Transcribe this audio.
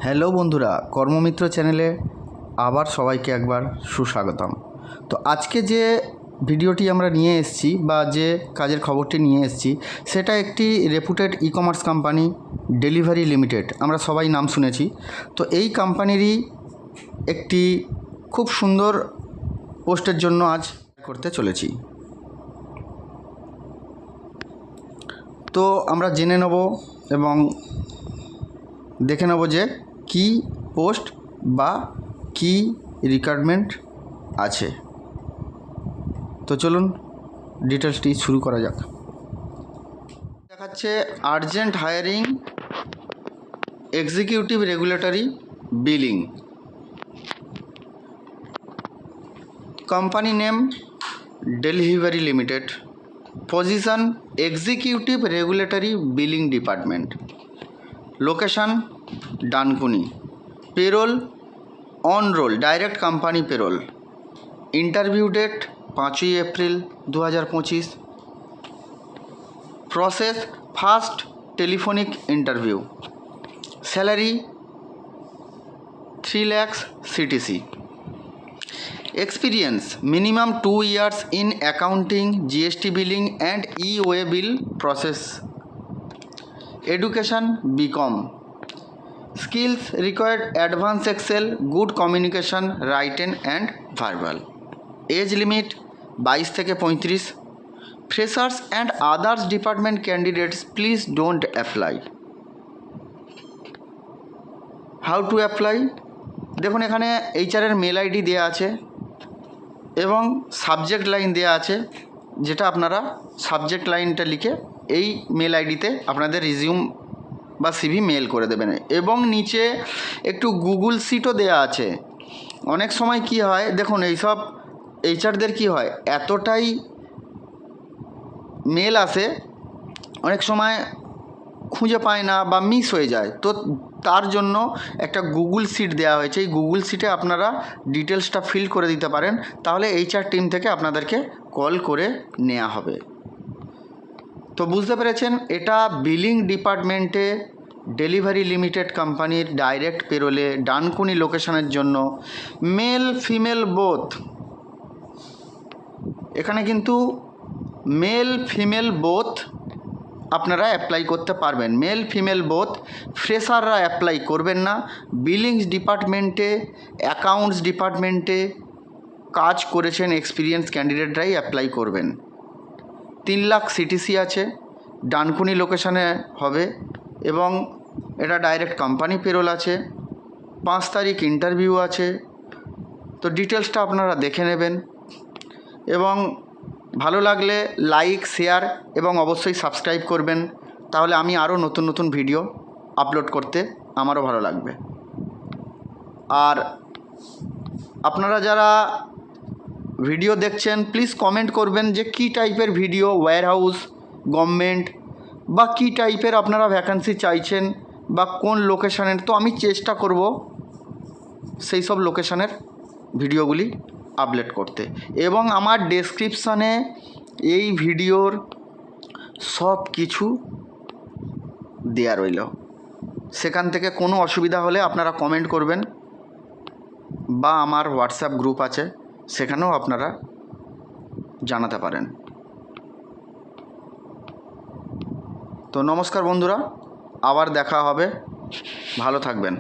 Hello বন্ধুরা, কর্মমিত্র চ্যানেলে আবার সবাইকে একবার সুস্বাগতম। তো আজকে যে ভিডিওটি আমরা নিয়ে এসেছি বা যে কাজের খবরটি নিয়ে এসেছি সেটা একটি রেপুটেড e commerce company delivery limited, আমরা সবাই নাম শুনেছি। তো এই কোম্পানিরই একটি খুব সুন্দর পোস্টের জন্য আজ করতে চলেছি। তো আমরা জেনে নেব এবং দেখে নেব যে কী পোস্ট বা কী রিকোয়ারমেন্ট আছে। তো চলুন ডিটেলসটি শুরু করা যাক। দেখাচ্ছে urgent hiring executive regulatory billing, company name delivery limited, position executive regulatory billing department, location Dankuni, payroll on roll direct company payroll, interview date 5ই April 2025, process first telephonic interview, salary 3 lakhs CTC, experience minimum 2 years in accounting, GST billing and e-way bill process, education BCom, skills required advanced Excel, good communication written and verbal, age limit 22 থেকে 35, freshers and others department candidates please don't apply. How to apply? দেখুন এখানে এইচআরের mail ID দেওয়া আছে এবং subject line দেওয়া আছে, যেটা আপনারা সাবজেক্ট লাইনটা লিখে এই মেল আইডিতে আপনাদের রিজিউম বা সিভি মেল করে দেবেন। এবং নিচে একটু গুগল শিটও দেওয়া আছে। অনেক সময় কি হয় দেখুন, এইসব এইচআরদের কি হয়, এতটাই মেল আসে অনেক সময় খুঁজে পায় না বা মিস হয়ে যায়। তো তার জন্য একটা গুগল শিট দেওয়া হয়েছে। এই গুগল শিটে আপনারা ডিটেলসটা ফিল করে দিতে পারেন, তাহলে এইচআর টিম থেকে আপনাদেরকে কল করে নেওয়া হবে। তো বুঝতে পেরেছেন, এটা বিলিং ডিপার্টমেন্টে ডেলিভারি লিমিটেড কোম্পানির ডাইরেক্ট পেরোলে ডানকুনি লোকেশনের জন্য মেল ফিমেল বোথ। এখানে কিন্তু মেল ফিমেল বোথ আপনারা অ্যাপ্লাই করতে পারবেন। মেল ফিমেল বোথ, ফ্রেশাররা অ্যাপ্লাই করবেন না। বিলিংস ডিপার্টমেন্টে, অ্যাকাউন্টস ডিপার্টমেন্টে কাজ করেছেন এক্সপিরিয়েন্স ক্যান্ডিডেটরাই অ্যাপ্লাই করবেন। 3 লাখ CTC আছে, ডানকুনি লোকেশনে হবে এবং এটা ডাইরেক্ট কোম্পানি পেরোল আছে। 5 তারিখ ইন্টারভিউ আছে। তো ডিটেলসটা আপনারা দেখে নেবেন এবং ভালো লাগলে লাইক, শেয়ার এবং অবশ্যই সাবস্ক্রাইব করবেন, তাহলে আমি আরও নতুন নতুন ভিডিও আপলোড করতে আমারও ভালো লাগবে। আর আপনারা যারা ভিডিও দেখছেন প্লিজ কমেন্ট করবেন যে কী টাইপের ভিডিও, ওয়্যারহাউস, গভর্নমেন্ট বা কী টাইপের আপনারা ভ্যাকান্সি চাইছেন বা কোন লোকেশানের। তো আমি চেষ্টা করব সেই সব লোকেশানের ভিডিওগুলি আপলোড করতে। এবং আমার ডেসক্রিপশানে এই ভিডিওর সব কিছু দেয়া রইল, সেখান থেকে কোনো অসুবিধা হলে আপনারা কমেন্ট করবেন বা আমার হোয়াটসঅ্যাপ গ্রুপ আছে, সেখানেও আপনারা জানাতে পারেন। তো নমস্কার বন্ধুরা, আবার দেখা হবে, ভালো থাকবেন।